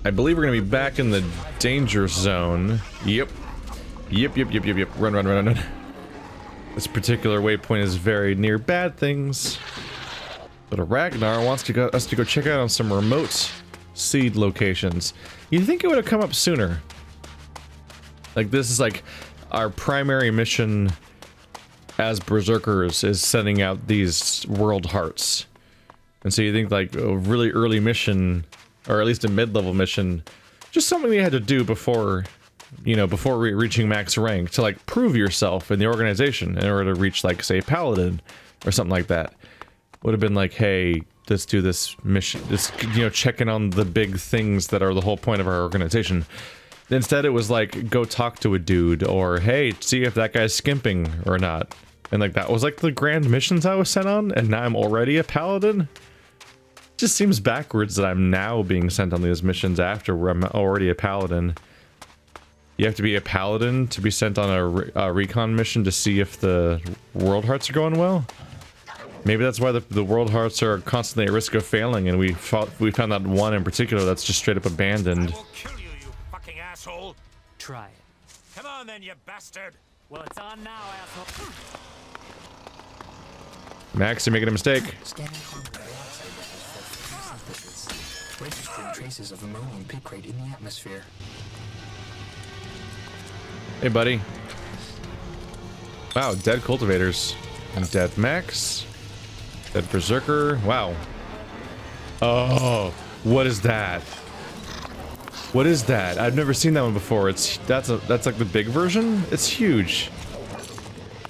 I believe we're gonna be back in the danger zone. Yep. Yep. Run. This particular waypoint is very near bad things. But Ragnar wants us to go check out on some remote seed locations. You'd think it would have come up sooner. Like, this is like our primary mission as Berserkers is sending out these world hearts. And so you think like a really early mission, or at least a mid-level mission, just something you had to do before, you know, before reaching max rank to like prove yourself in the organization in order to reach like, say, Paladin or something like that. Would have been like, hey, let's do this mission, this, you know, checking on the big things that are the whole point of our organization. Instead, it was like, go talk to a dude, or hey, see if that guy's skimping or not. And like, that was like the grand missions I was sent on, and now I'm already a paladin? It just seems backwards that I'm now being sent on these missions after I'm already a paladin. You have to be a paladin to be sent on a recon mission to see if the world hearts are going well? Maybe that's why the world hearts are constantly at risk of failing, and we found that one in particular that's just straight up abandoned. I will kill you, you fucking asshole! Try it. Come on then, you bastard! Well, it's on now, asshole. Max, you're making a mistake. Scanning carbon dioxide levels for photosynthesis. Registering traces of ammonium picrate in the atmosphere. Hey, buddy. Wow, dead cultivators. And dead Max. Dead Berserker. Wow. Oh, what is that? What is that? I've never seen that one before. That's like the big version? It's huge.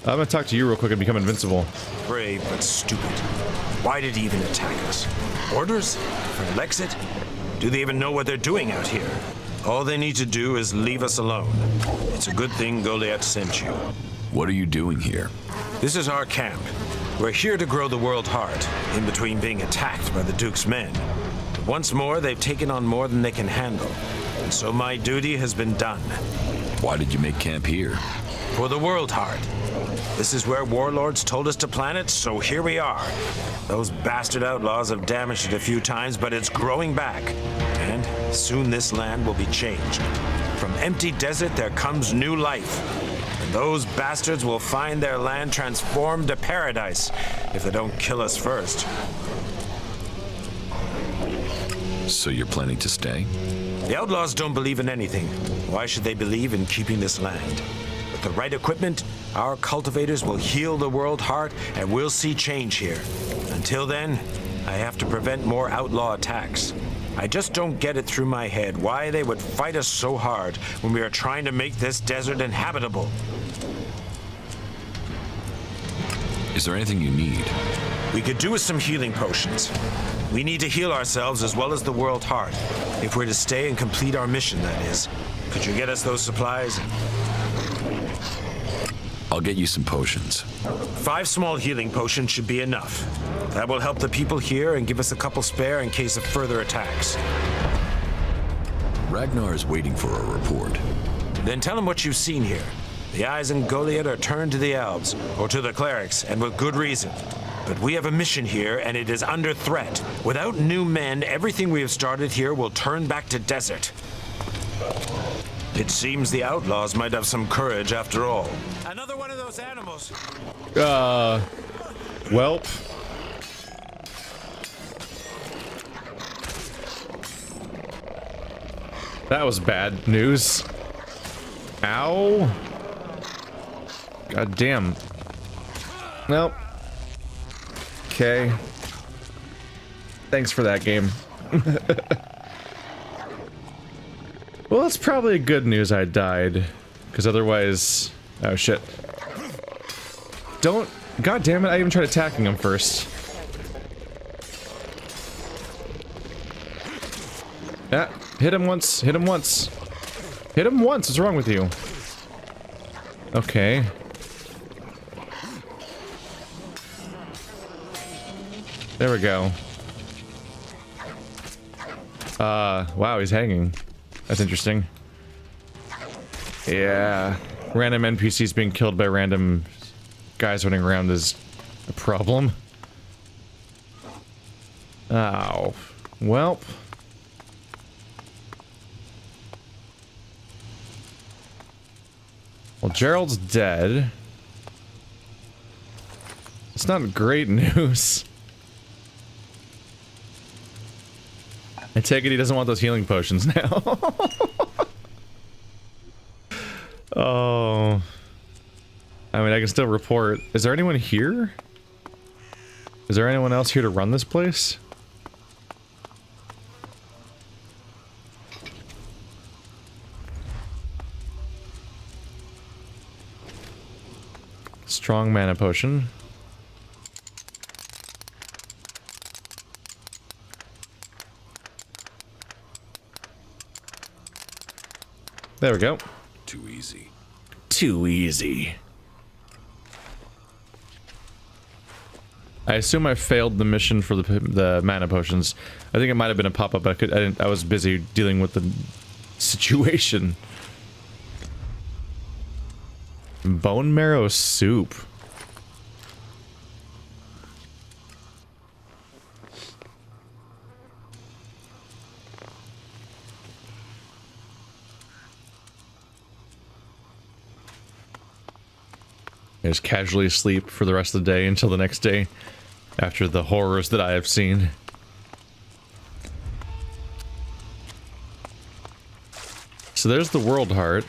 I'm gonna talk to you real quick and become invincible. Brave but stupid. Why did he even attack us? Orders? For an exit? Do they even know what they're doing out here? All they need to do is leave us alone. It's a good thing Goliath sent you. What are you doing here? This is our camp. We're here to grow the world heart, in between being attacked by the Duke's men. But once more, they've taken on more than they can handle. And so my duty has been done. Why did you make camp here? For the world heart. This is where warlords told us to plant it, so here we are. Those bastard outlaws have damaged it a few times, but it's growing back. And soon this land will be changed. From empty desert, there comes new life. And those bastards will find their land transformed to paradise if they don't kill us first. So you're planning to stay? The outlaws don't believe in anything. Why should they believe in keeping this land? With the right equipment, our cultivators will heal the world heart and we'll see change here. Until then, I have to prevent more outlaw attacks. I just don't get it through my head why they would fight us so hard when we are trying to make this desert inhabitable. Is there anything you need? We could do with some healing potions. We need to heal ourselves as well as the world heart. If we're to stay and complete our mission, that is. Could you get us those supplies? I'll get you some potions. 5 small healing potions should be enough. That will help the people here and give us a couple spare in case of further attacks. Ragnar is waiting for a report. Then tell him what you've seen here. The eyes in Goliath are turned to the elves, or to the clerics, and with good reason. But we have a mission here, and it is under threat. Without new men, everything we have started here will turn back to desert. It seems the outlaws might have some courage after all. Another one of those animals. Welp. That was bad news. Ow. God damn. Nope. Okay. Thanks for that game. Well, it's probably good news I died. Because otherwise... Oh, shit. Don't... God damn it, I even tried attacking him first. Ah, hit him once. Hit him once. Hit him once. What's wrong with you? Okay. There we go. Wow, he's hanging. That's interesting. Yeah. Random NPCs being killed by random guys running around is a problem. Ow. Welp. Well, Gerald's dead. It's not great news. I take it he doesn't want those healing potions now. Oh. I mean, I can still report. Is there anyone here? Is there anyone else here to run this place? Strong mana potion. There we go. Too easy. Too easy. I assume I failed the mission for the mana potions. I think it might have been a pop-up, but I was busy dealing with the situation. Bone marrow soup. I just casually sleep for the rest of the day until the next day, after the horrors that I have seen. So there's the world heart.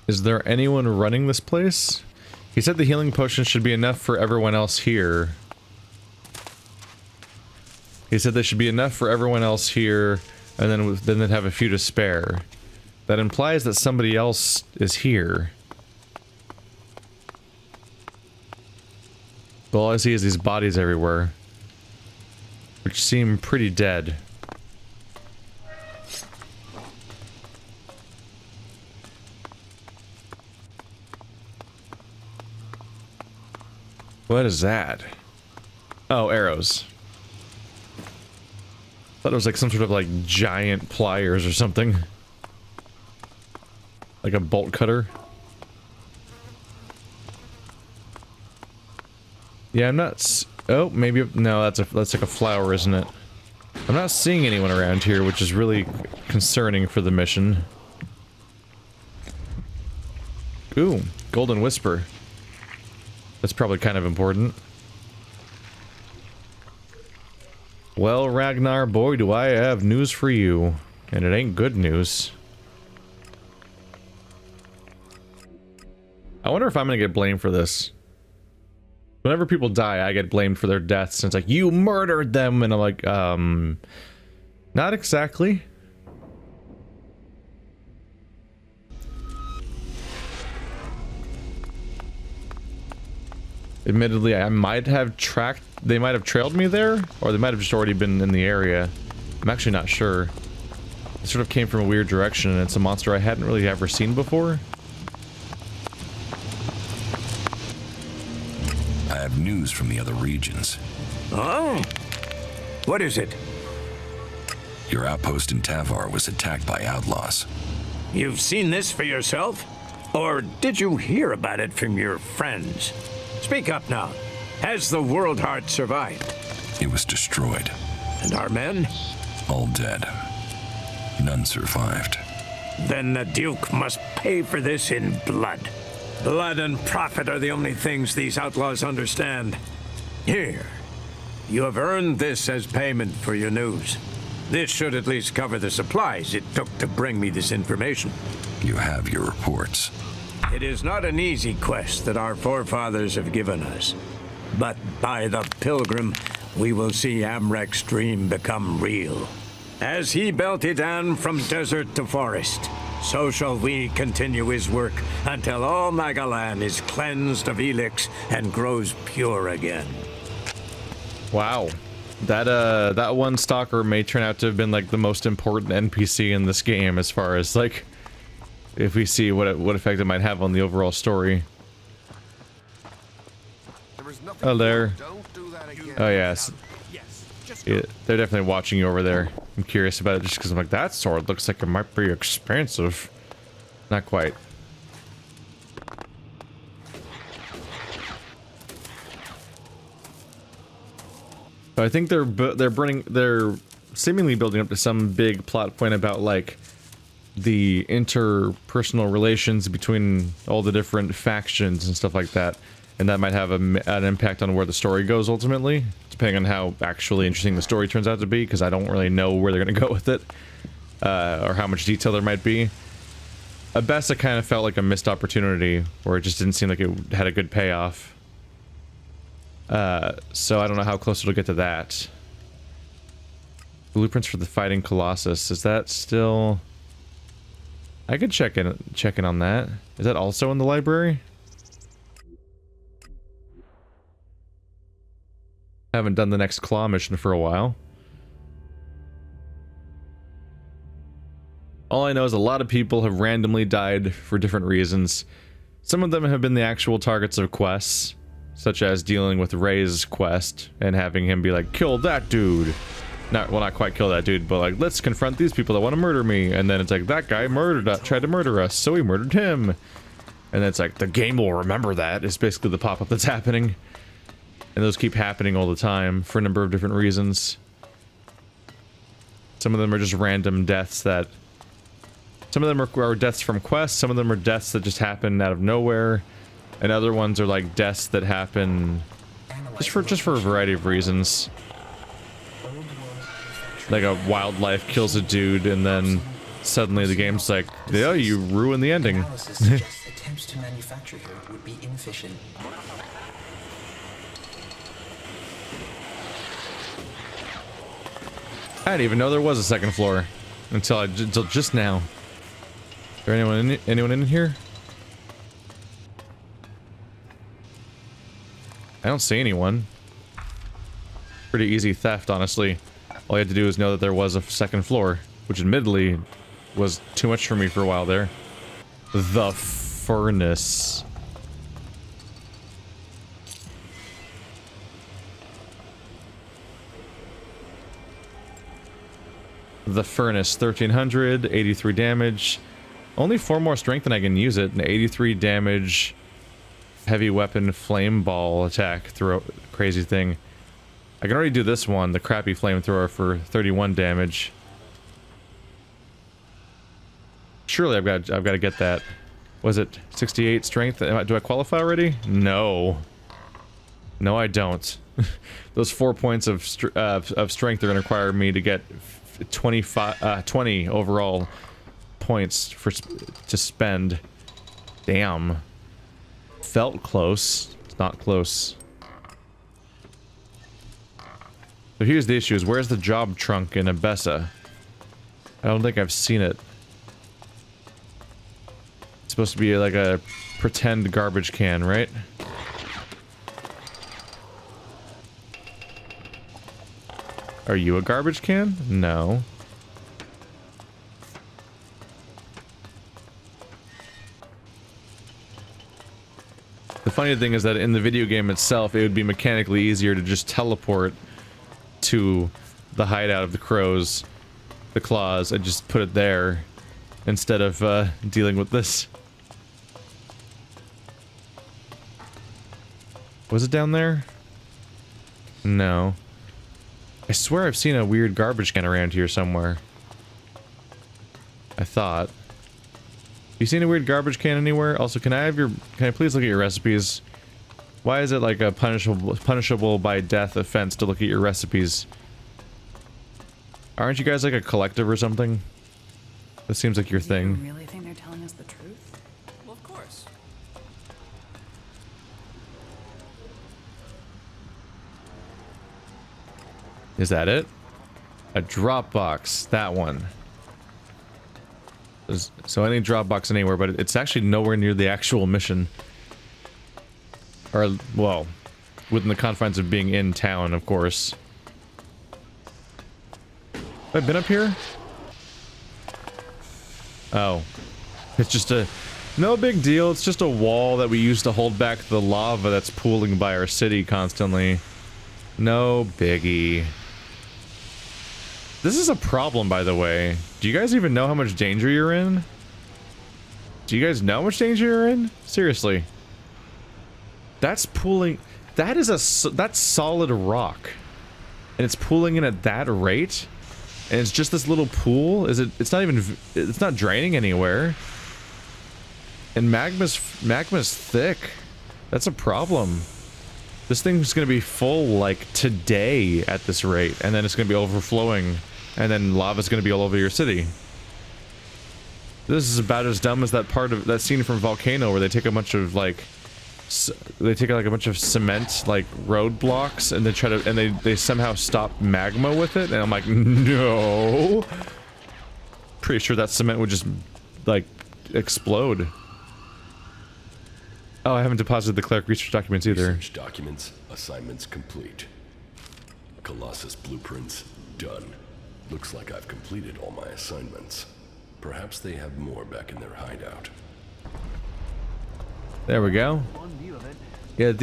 Is there anyone running this place? He said the healing potion should be enough for everyone else here. He said there should be enough for everyone else here, and then they'd have a few to spare. That implies that somebody else is here. But all I see is these bodies everywhere, which seem pretty dead. What is that? Oh, arrows. Thought it was like some sort of like giant pliers or something. Like a bolt cutter. Yeah, I'm not oh, maybe no, that's like a flower, isn't it? I'm not seeing anyone around here, which is really concerning for the mission. Ooh, Golden Whisper. That's probably kind of important. Well, Ragnar, boy, do I have news for you. And it ain't good news. I wonder if I'm gonna get blamed for this. Whenever people die, I get blamed for their deaths. And it's like, you murdered them! And I'm like, not exactly. Admittedly, I might have they might have trailed me there, or they might have just already been in the area. I'm actually not sure. It sort of came from a weird direction, and it's a monster I hadn't really ever seen before. I have news from the other regions. Oh? What is it? Your outpost in Tavar was attacked by outlaws. You've seen this for yourself? Or did you hear about it from your friends? Speak up now. Has the World Heart survived? It was destroyed. And our men? All dead. None survived. Then the Duke must pay for this in blood. Blood and profit are the only things these outlaws understand. Here, you have earned this as payment for your news. This should at least cover the supplies it took to bring me this information. You have your reports. It is not an easy quest that our forefathers have given us. But by the Pilgrim, we will see Amrek's dream become real. As he belted down from desert to forest, so shall we continue his work until all Magalan is cleansed of ELEX and grows pure again. Wow. That one stalker may turn out to have been like the most important NPC in this game, as far as like, if we see what effect it might have on the overall story. Oh, there. Oh, yes. Yeah, they're definitely watching you over there. I'm curious about it just because I'm like, that sword looks like it might be expensive. Not quite. I think they're seemingly building up to some big plot point about like the interpersonal relations between all the different factions and stuff like that, and that might have an impact on where the story goes ultimately, depending on how actually interesting the story turns out to be, because I don't really know where they're going to go with it, or how much detail there might be. At best, it kind of felt like a missed opportunity, or it just didn't seem like it had a good payoff. So I don't know how close it'll get to that. Blueprints for the Fighting Colossus. Is that still... I could check in on that. Is that also in the library? Haven't done the next claw mission for a while. All I know is a lot of people have randomly died for different reasons. Some of them have been the actual targets of quests, such as dealing with Ray's quest and having him be like, kill that dude. Not quite kill that dude, but like, let's confront these people that want to murder me. And then it's like, that guy tried to murder us, so we murdered him. And then it's like, the game will remember that, is basically the pop-up that's happening. And those keep happening all the time for a number of different reasons. Some of them are just random deaths that... Some of them are deaths from quests, some of them are deaths that just happen out of nowhere. And other ones are like deaths that happen just for a variety of reasons. Like a wildlife kills a dude and then suddenly the game's like, yeah, you ruined the ending. Attempts to manufacture here would be inefficient. I didn't even know there was a second floor until just now. Is there anyone in here? I don't see anyone. Pretty easy theft, honestly. All you had to do is know that there was a second floor, which admittedly was too much for me for a while there. The furnace. The furnace, 1300, 83 damage. Only 4 more strength and I can use it. An 83 damage heavy weapon flame ball attack through crazy thing. I can already do this one, the crappy flamethrower, for 31 damage. Surely I've got to get that. Was it 68 strength? Do I qualify already? No. No, I don't. Those 4 points of strength are going to require me to get 20 overall points to spend. Damn. Felt close. It's not close. So here's the issue, is where's the job trunk in Abessa? I don't think I've seen it. It's supposed to be like a pretend garbage can, right? Are you a garbage can? No. The funny thing is that in the video game itself, it would be mechanically easier to just teleport to the hideout of the crows, the claws, and just put it there instead of dealing with this. Was it down there? No. I swear I've seen a weird garbage can around here somewhere. I thought. You seen a weird garbage can anywhere? Also, can I please look at your recipes? Why is it like a punishable by death offense to look at your recipes? Aren't you guys like a collective or something? That seems like your thing. You really think they're telling us the truth? Well, of course. Is that it? A Dropbox. That one. So any Dropbox anywhere, but it's actually nowhere near the actual mission. Or, well, within the confines of being in town, of course. Have I been up here? Oh. It's just a... No big deal, it's just a wall that we use to hold back the lava that's pooling by our city constantly. No biggie. This is a problem, by the way. Do you guys even know how much danger you're in? Do you guys know how much danger you're in? Seriously. That's pooling... That is that's solid rock. and it's pooling in at that rate, and it's just this little pool. It's not even, it's not draining anywhere. And magma's thick. That's a problem. This thing's gonna be full like today at this rate, and then it's gonna be overflowing, and then lava's gonna be all over your city. This is about as dumb as that part of that scene from Volcano where they take a bunch of like a bunch of cement like roadblocks and they try to they somehow stop magma with it, and I'm like, no. Pretty sure that cement would just like explode. Oh, I haven't deposited the cleric research documents either. Research documents, assignments complete. Colossus blueprints done. Looks like I've completed all my assignments. Perhaps they have more back in their hideout. There we go. Yeah,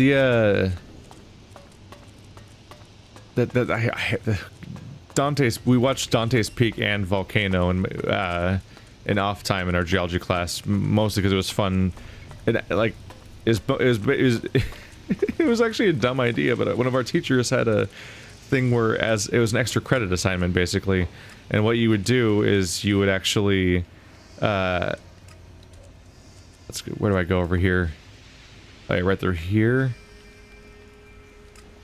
Dante's. We watched Dante's Peak and Volcano in off time in our geology class, mostly because it was fun. It was actually a dumb idea, but one of our teachers had a thing where it was an extra credit assignment basically, and what you would do is you would actually where do I go over here? Okay, right through here.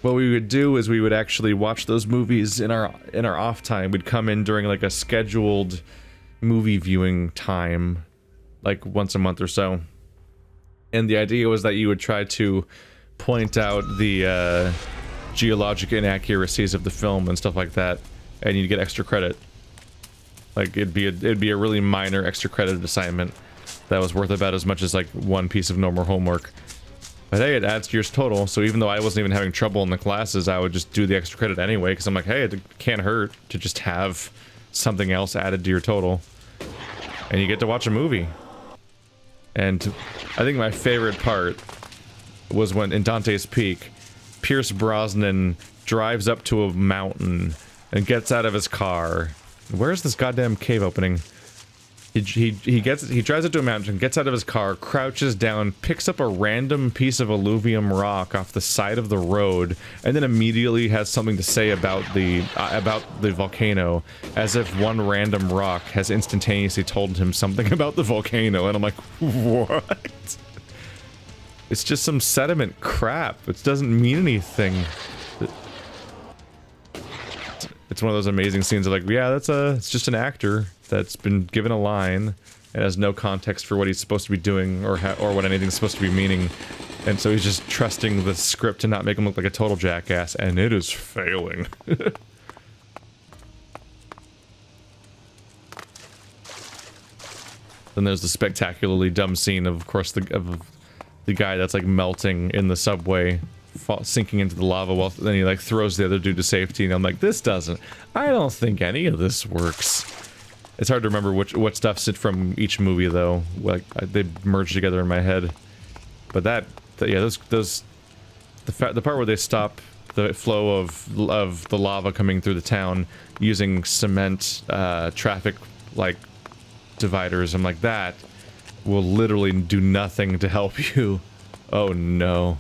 What we would do is we would actually watch those movies in our off time. We'd come in during like a scheduled movie viewing time, like once a month or so. And the idea was that you would try to point out the geologic inaccuracies of the film and stuff like that, and you'd get extra credit. Like it'd be a really minor extra credit assignment that was worth about as much as like one piece of normal homework. But hey, it adds to your total, so even though I wasn't even having trouble in the classes, I would just do the extra credit anyway, because I'm like, hey, it can't hurt to just have something else added to your total. And you get to watch a movie. And I think my favorite part was when, in Dante's Peak, Pierce Brosnan drives up to a mountain and gets out of his car. Where's this goddamn cave opening? He drives up to a mountain, gets out of his car, crouches down, picks up a random piece of alluvium rock off the side of the road, and then immediately has something to say about the volcano, as if one random rock has instantaneously told him something about the volcano. And I'm like, what? It's just some sediment crap. It doesn't mean anything. It's one of those amazing scenes of like, yeah, it's just an actor that's been given a line and has no context for what he's supposed to be doing or what anything's supposed to be meaning, and so he's just trusting the script to not make him look like a total jackass, and it is failing. Then there's the spectacularly dumb scene of course, of the guy that's like melting in the subway, sinking into the lava, while then he like throws the other dude to safety, and I'm like, I don't think any of this works. It's hard to remember what stuff's from each movie though, like they merge together in my head. But the part where they stop the flow of the lava coming through the town using cement traffic like dividers, I'm like, that will literally do nothing to help you. Oh no.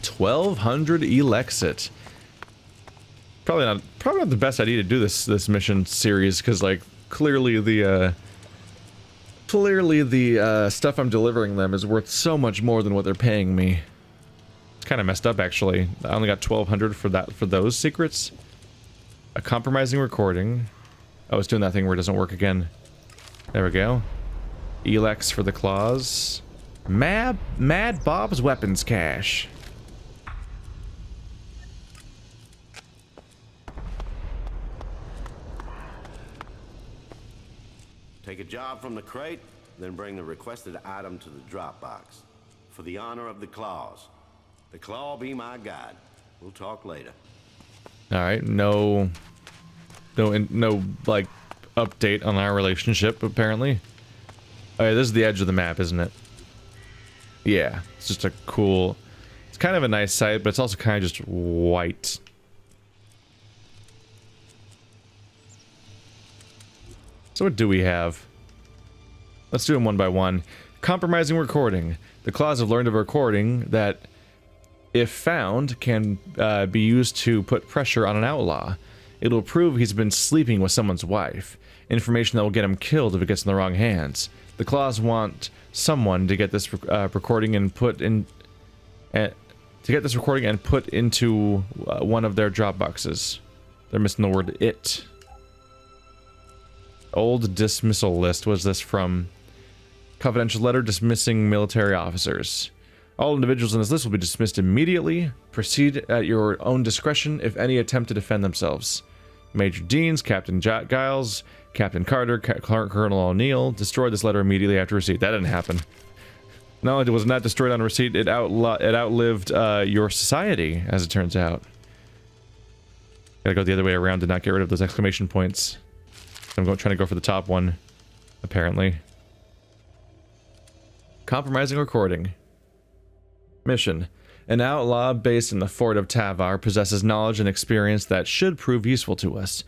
$1,200 ELEX. Probably not the best idea to do this mission series, because like clearly the stuff I'm delivering them is worth so much more than what they're paying me. It's kind of messed up actually. I only got 1,200 for those secrets. A compromising recording. I was doing that thing where it doesn't work again. There we go. ELEX for the claws. Mad Bob's weapons cache. Take a job from the crate, then bring the requested item to the drop box. For the honor of the claws. The claw be my guide. We'll talk later. Alright, no like update on our relationship apparently. Okay, this is the edge of the map, isn't it? Yeah, it's just a cool, it's kind of a nice site, but it's also kind of just white. So what do we have? Let's do them one by one. Compromising recording. The claws have learned of a recording that if found, can be used to put pressure on an outlaw. It'll prove he's been sleeping with someone's wife. Information that will get him killed if it gets in the wrong hands. The claws want someone to get this recording and put in... to get this recording and put into one of their drop boxes. They're missing the word "it." Old dismissal list. Was this from? Confidential letter dismissing military officers. All individuals in this list will be dismissed immediately. Proceed at your own discretion if any attempt to defend themselves. Major Deans, Captain Giles, Captain Carter, Colonel O'Neill. Destroy this letter immediately after receipt. That didn't happen. Not only was it not destroyed on receipt, it outlived your society, as it turns out. Gotta go the other way around to not get rid of those exclamation points. I'm trying to go for the top one, apparently. Compromising recording. Mission. An outlaw based in the fort of Tavar possesses knowledge and experience that should prove useful to us.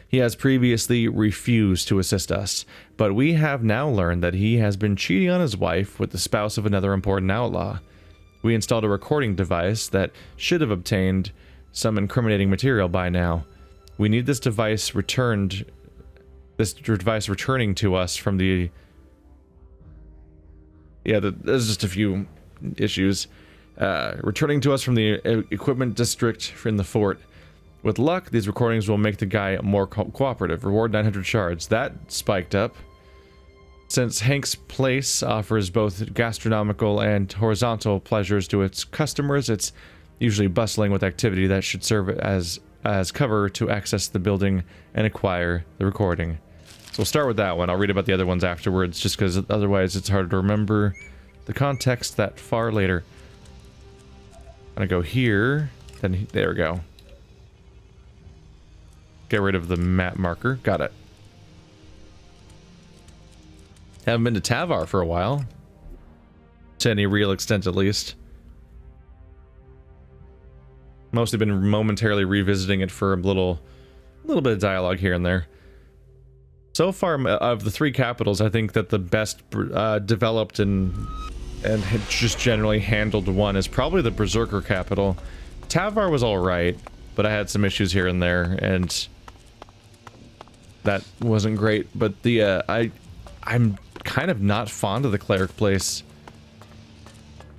He has previously refused to assist us, but we have now learned that he has been cheating on his wife with the spouse of another important outlaw. We installed a recording device that should have obtained some incriminating material by now. We need this device returning to us from the... Yeah, there's just a few issues. Returning to us from the equipment district in the fort. With luck, these recordings will make the guy more cooperative. Reward 900 shards. That spiked up. Since Hank's Place offers both gastronomical and horizontal pleasures to its customers, it's usually bustling with activity that should serve as cover to access the building and acquire the recording. So we'll start with that one. I'll read about the other ones afterwards, just because otherwise it's hard to remember the context that far later. I'm gonna go here, then there we go. Get rid of the map marker. Got it. Haven't been to Tavar for a while. To any real extent, at least. Mostly been momentarily revisiting it for a little bit of dialogue here and there. So far, of the three capitals, I think that the best developed and just generally handled one is probably the Berserker capital. Tavar was alright, but I had some issues here and there, and that wasn't great. But the I'm kind of not fond of the Cleric place.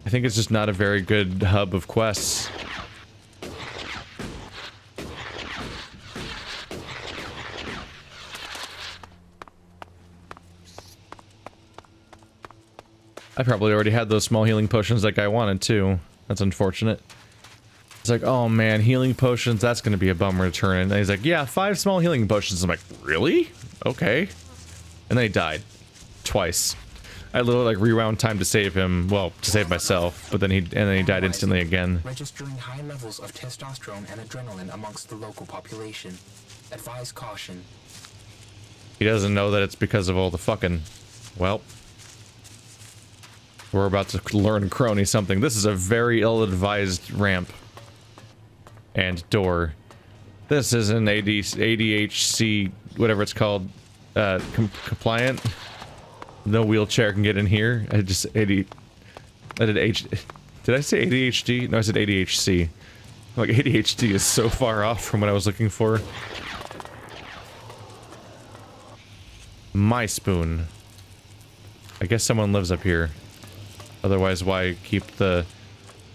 I think it's just not a very good hub of quests. I probably already had those small healing potions like I wanted to. That's unfortunate. It's like, oh man, healing potions, that's gonna be a bummer to turn in. And he's like, yeah, 5 small healing potions. I'm like, really? Okay. And then he died. Twice. I literally like rewound time to save him, well, to save myself, but then he died instantly again. Registering high levels of testosterone and adrenaline amongst the local population. Advise caution. He doesn't know that it's because of all the fucking... Well... We're about to learn crony something. This is a very ill-advised ramp. And door. This is an ADHC, whatever it's called, compliant. No wheelchair can get in here. Did I say ADHD? No, I said ADHC. Like, ADHD is so far off from what I was looking for. My spoon. I guess someone lives up here. Otherwise, why keep a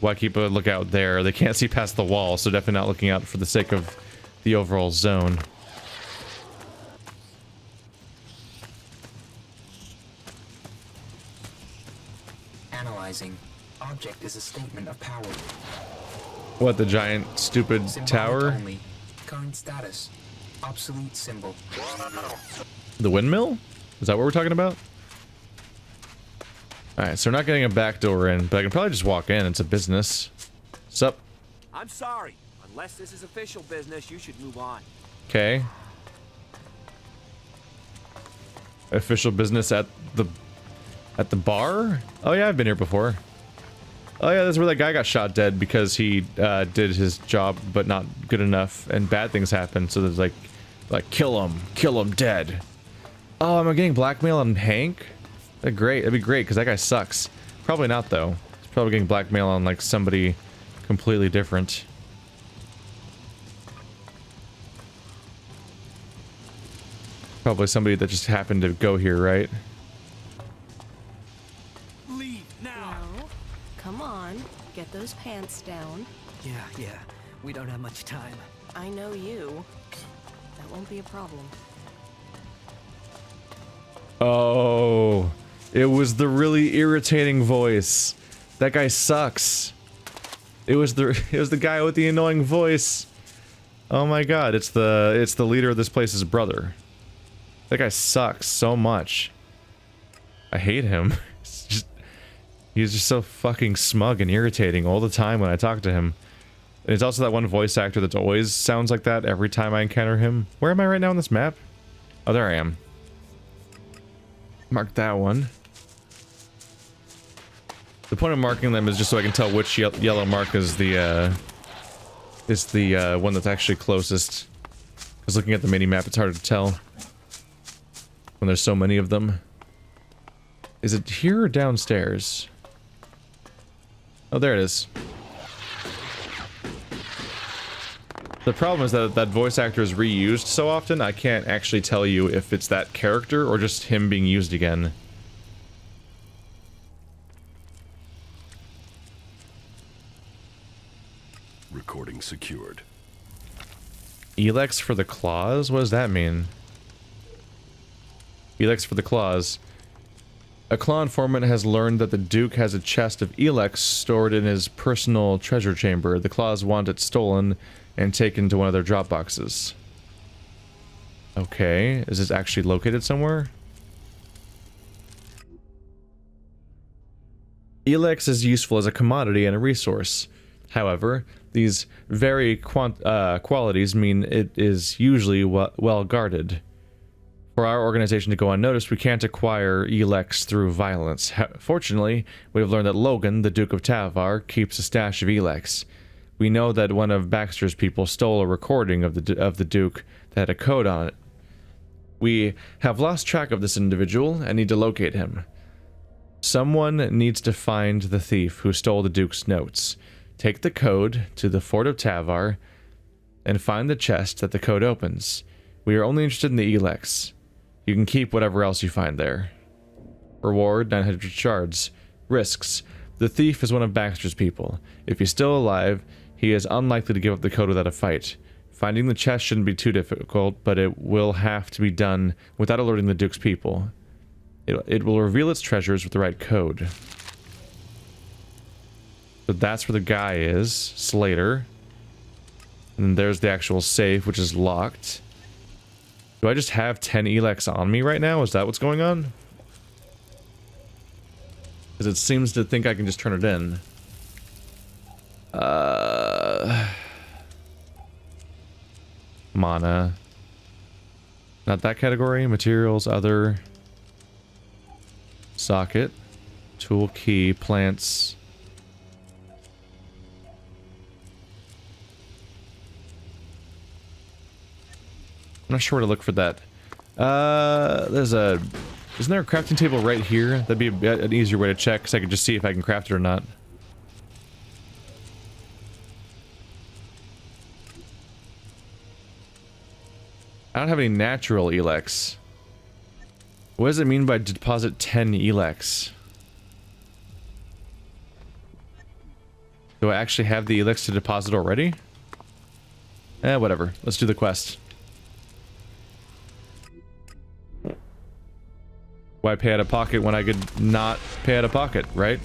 lookout there? They can't see past the wall, so definitely not looking out for the sake of the overall zone. Analyzing. Object is a statement of power. What, the giant, stupid tower? Only. Current status. Obsolete symbol. The windmill? Is that what we're talking about? Alright, so we're not getting a back door in, but I can probably just walk in. It's a business. Sup? I'm sorry. Unless this is official business, you should move on. Okay. Official business at the bar? Oh yeah, I've been here before. Oh yeah, that's where that guy got shot dead because he did his job but not good enough and bad things happen. So there's like kill him dead. Oh, am I getting blackmail on Hank? That'd be great because that guy sucks. Probably not though. He's probably getting blackmail on like somebody completely different. Probably somebody that just happened to go here, right? Leave now. No. Come on. Get those pants down. Yeah. We don't have much time. I know you. That won't be a problem. Oh, it was the really irritating voice. That guy sucks. It was the guy with the annoying voice. Oh my god, it's the leader of this place's brother. That guy sucks so much. I hate him. He's just so fucking smug and irritating all the time when I talk to him. And it's also that one voice actor that always sounds like that every time I encounter him. Where am I right now on this map? Oh, there I am. Mark that one. The point of marking them is just so I can tell which yellow mark is the one that's actually closest. Because looking at the mini-map, it's harder to tell when there's so many of them. Is it here or downstairs? Oh, there it is. The problem is that that voice actor is reused so often, I can't actually tell you if it's that character or just him being used again. Recording secured. ELEX for the claws? What does that mean? ELEX for the claws. A claw informant has learned that the Duke has a chest of ELEX stored in his personal treasure chamber. The claws want it stolen and taken to one of their drop boxes. Okay, is this actually located somewhere? ELEX is useful as a commodity and a resource. However, these very qualities mean it is usually well guarded. For our organization to go unnoticed, we can't acquire ELEX through violence. Fortunately, we have learned that Logan, the Duke of Tavar, keeps a stash of ELEX. We know that one of Baxter's people stole a recording of the Duke that had a code on it. We have lost track of this individual and need to locate him. Someone needs to find the thief who stole the Duke's notes. Take the code to the Fort of Tavar and find the chest that the code opens. We are only interested in the ELEX. You can keep whatever else you find there. Reward, 900 shards. Risks. The thief is one of Baxter's people. If he's still alive, he is unlikely to give up the code without a fight. Finding the chest shouldn't be too difficult, but it will have to be done without alerting the Duke's people. It will reveal its treasures with the right code. So that's where the guy is, Slater. And then there's the actual safe, which is locked. Do I just have 10 ELEX on me right now? Is that what's going on? Because it seems to think I can just turn it in. Mana. Not that category. Materials, other. Socket. Tool key, plants. I'm not sure where to look for that. Isn't there a crafting table right here? That'd be an easier way to check, because I could just see if I can craft it or not. I don't have any natural ELEX. What does it mean by deposit 10 ELEX? Do I actually have the ELEX to deposit already? Whatever. Let's do the quest. Why pay out of pocket when I could not pay out of pocket, right?